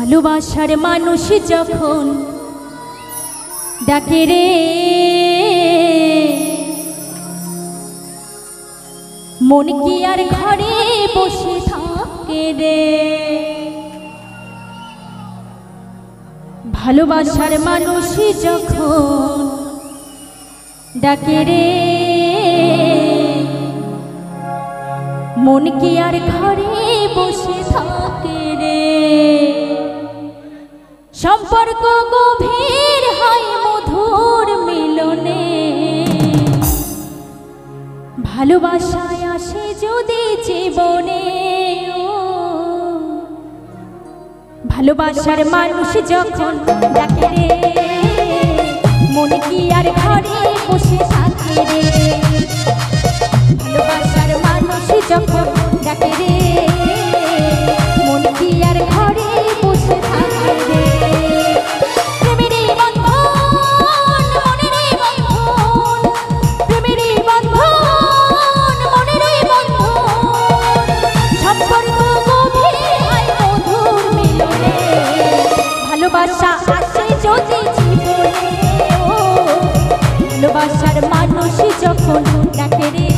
ভালোবাসার মানুষ যখন ডাকে রে মন কি আর ঘরে বসে থাকে রে। ভালোবাসার মানুষ যখন ডাকে রে মন কি আর ঘরে বসে থাকে রে। সম্পর্ক গভীর হয় মধুর মিলনে, ভালোবাসায় আসে যদি জীবনে। ভালোবাসার মানুষ যখন ডাকে রে মন কি আর ঘরে বসে থাকে রে। ভালোবাসার মানুষ যখন ডাকে রে মন কি আর ঘরে বসে থাকে রে। প্রেমেরই বন্ধন মনেরই বন্ধন, প্রেমেরই বন্ধন মনেরই বন্ধন, সম্পর্ক গভীর হয় মধুর মিলনে। ভালোবাসা আসে যদি জীবনে, ভালোবাসার মানুষ যখন ডাকে রে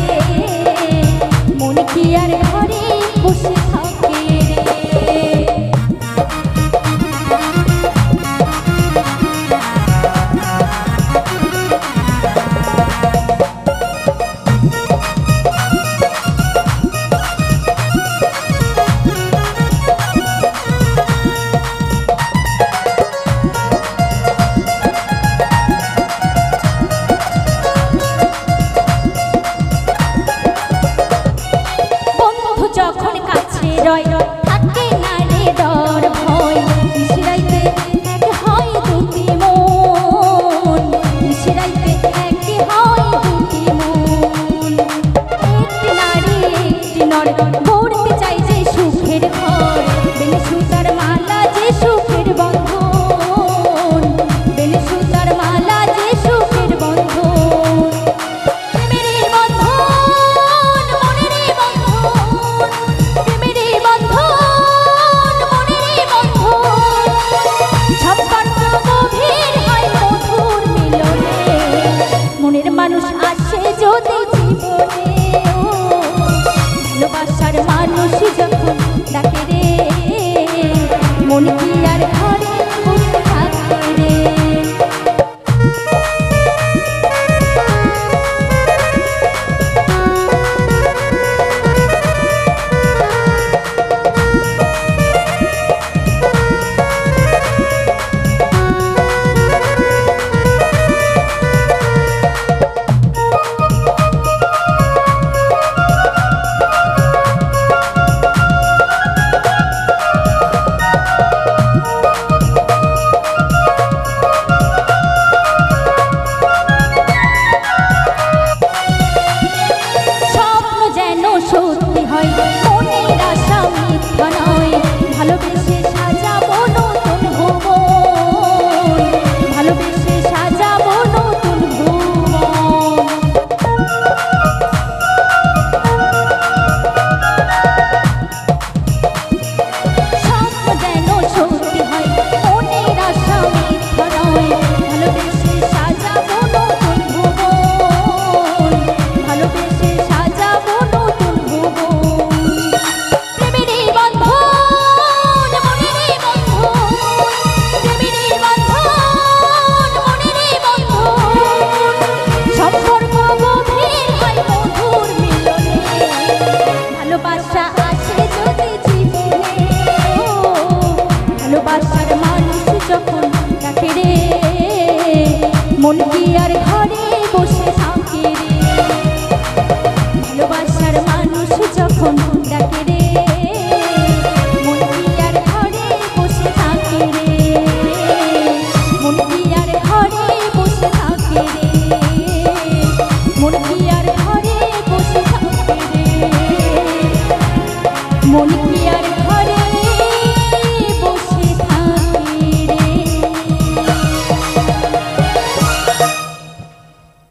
মন কি আর ঘরে বসে থাকে রে। যখন কাছে রয় থাকে না রে ডর ভয়, নিশিরাইতে এক হয় দুটি মন, নিশিরাইতে এক হয় দুটি মন। একটি নারী একটি নর গড়তে চাই যে সুখের ঘর, বেলে সুতার মালা যে সুখের বন্ধন, বেলে সুতার মালা যে সুখের বন্ধন। প্রেমেরই বন্ধন মনেরই বন্ধন, প্রেমেরই বন্ধন মনেরই বন্ধন, সম্পর্ক গভীর হয় মধুর মিলনে। মনের মানুষ আসে যদি জীবনে, ভালোবাসার মানুষ যখন ডাকে রে মন কি আর ঘরে বসে থাকে রে। সত্যি হয় মনের আশা মিথ্যা নয়, ভালোবেসে সাজাবো নতুন ভুবন, ভালোবেসে সাজাবো নতুন ভুবন। স্বপ্ন যেন সত্যি হয় মনের আশা মিথ্যা নয়, ভালোবেসে সাজাবো নতুন ভুবন, ভালোবেসে সাজাবো নতুন ভুবন। প্রেমেরই বন্ধন মনেরই বন্ধন, প্রেমেরই বন্ধন মনেরই বন্ধন, সম্পর্ক গভীর হয় মধুর মিলনে। ভালোবাসা আসে যদি জীবনে, ভালোবাসার মানুষ যখন ডাকে রে মন কি আর